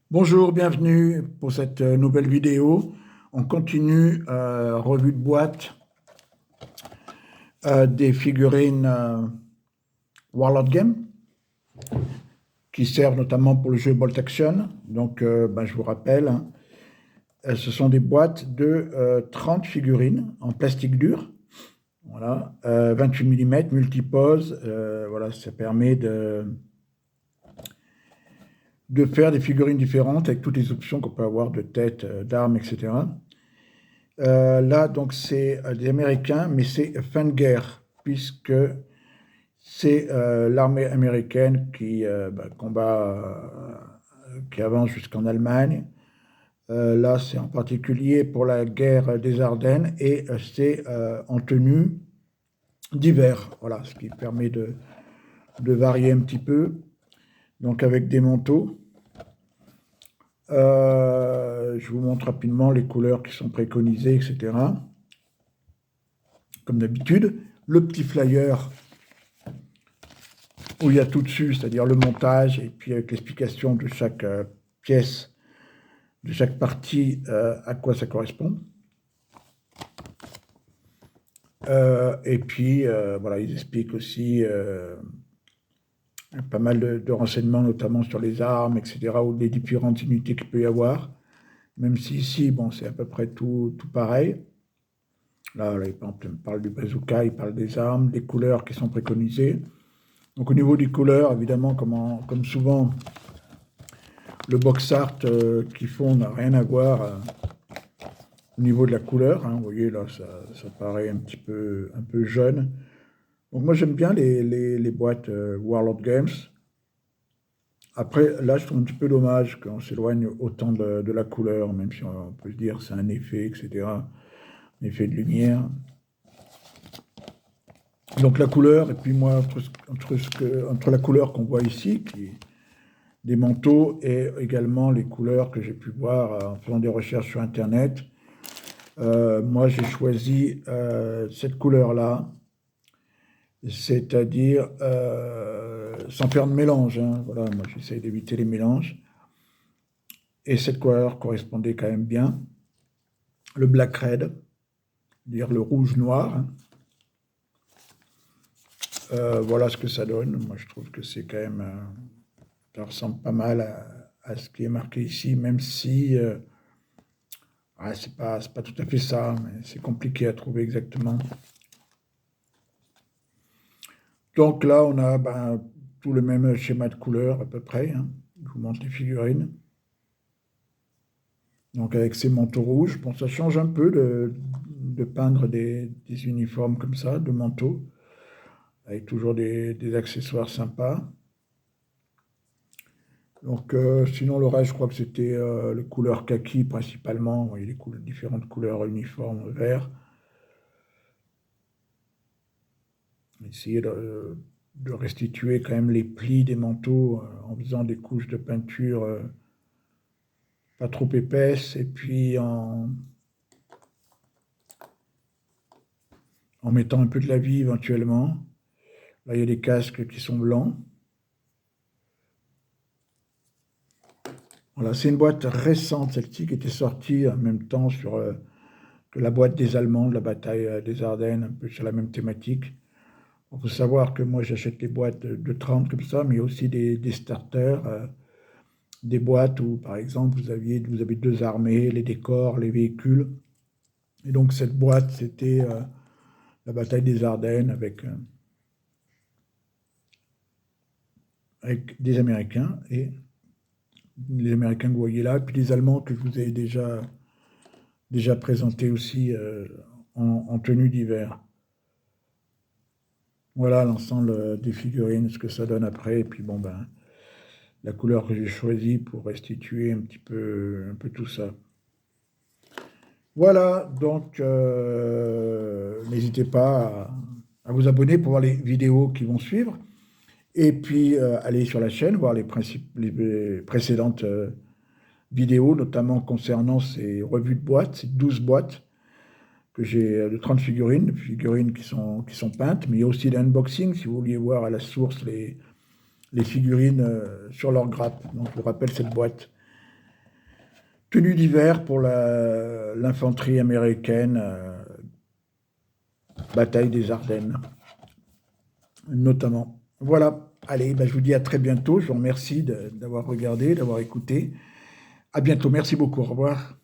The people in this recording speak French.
Bonjour, bienvenue pour cette nouvelle vidéo. On continue revue de boîte des figurines Warlord Game qui servent notamment pour le jeu Bolt Action. Donc, je vous rappelle, hein, ce sont des boîtes de 30 figurines en plastique dur. Voilà, 28 mm, multipose. Voilà, ça permet de faire des figurines différentes avec toutes les options qu'on peut avoir de tête, d'armes, etc. Là, donc, c'est des Américains, mais c'est fin de guerre, puisque c'est l'armée américaine qui combat, qui avance jusqu'en Allemagne. Là, c'est en particulier pour la guerre des Ardennes, et c'est en tenue d'hiver, voilà, ce qui permet de varier un petit peu, donc avec des manteaux. Je vous montre rapidement les couleurs qui sont préconisées, etc. Comme d'habitude, le petit flyer où il y a tout dessus, c'est-à-dire le montage, et puis avec l'explication de chaque pièce, de chaque partie, à quoi ça correspond. Et puis, voilà, ils expliquent aussi pas mal de renseignements, notamment sur les armes, etc., ou les différentes unités qu'il peut y avoir. Même si ici, bon, c'est à peu près tout pareil. Là, par exemple, il parle du bazooka, il parle des armes, des couleurs qui sont préconisées. Donc au niveau des couleurs, évidemment, comme souvent, le box art qu'ils font n'a rien à voir au niveau de la couleur. Hein. Vous voyez, là, ça paraît un peu jaune. Donc moi, j'aime bien les boîtes Warlord Games. Après, là, je trouve un petit peu dommage qu'on s'éloigne autant de la couleur, même si on peut se dire que c'est un effet, etc. Un effet de lumière. Donc la couleur, et puis moi, entre la couleur qu'on voit ici, qui des manteaux, et également les couleurs que j'ai pu voir en faisant des recherches sur Internet. Moi, j'ai choisi cette couleur-là, c'est-à-dire sans faire de mélange. Hein. Voilà, moi, j'essaie d'éviter les mélanges. Et cette couleur correspondait quand même bien. Le black red, c'est-à-dire le rouge-noir. Hein. Voilà ce que ça donne. Moi, je trouve que c'est quand même... ça ressemble pas mal à ce qui est marqué ici, même si c'est pas tout à fait ça, mais c'est compliqué à trouver exactement. Donc là, on a tout le même schéma de couleurs à peu près. Hein. Je vous montre les figurines. Donc avec ces manteaux rouges, bon, ça change un peu de peindre des uniformes comme ça, de manteaux, avec toujours des accessoires sympas. Donc, sinon, le reste, je crois que c'était le couleur kaki principalement. Vous voyez les différentes couleurs uniformes vert. Essayer de restituer quand même les plis des manteaux en faisant des couches de peinture pas trop épaisses, et puis en mettant un peu de la vie éventuellement. Là, il y a des casques qui sont blancs. Voilà, c'est une boîte récente, celle-ci, qui était sortie en même temps que la boîte des Allemands, de la bataille des Ardennes, un peu sur la même thématique. Il faut savoir que moi, j'achète des boîtes de 30 comme ça, mais il y a aussi des starters, des boîtes où, par exemple, vous avez deux armées, les décors, les véhicules. Et donc, cette boîte, c'était la bataille des Ardennes avec des Américains, et les Américains que vous voyez là, puis les Allemands que je vous ai déjà présentés aussi en tenue d'hiver. Voilà l'ensemble des figurines, ce que ça donne après, et puis bon, la couleur que j'ai choisie pour restituer un peu tout ça. Voilà, donc n'hésitez pas à vous abonner pour voir les vidéos qui vont suivre. Et puis, aller sur la chaîne, voir les précédentes vidéos, notamment concernant ces revues de boîtes, ces 12 boîtes que j'ai de 30 figurines qui sont peintes, mais il y a aussi des unboxings, si vous vouliez voir à la source les figurines sur leur grappe. Donc, je vous rappelle cette boîte. tenue d'hiver pour l'infanterie américaine, bataille des Ardennes, notamment. Voilà, allez, ben, je vous dis à très bientôt. Je vous remercie d'avoir regardé, d'avoir écouté. À bientôt, merci beaucoup, au revoir.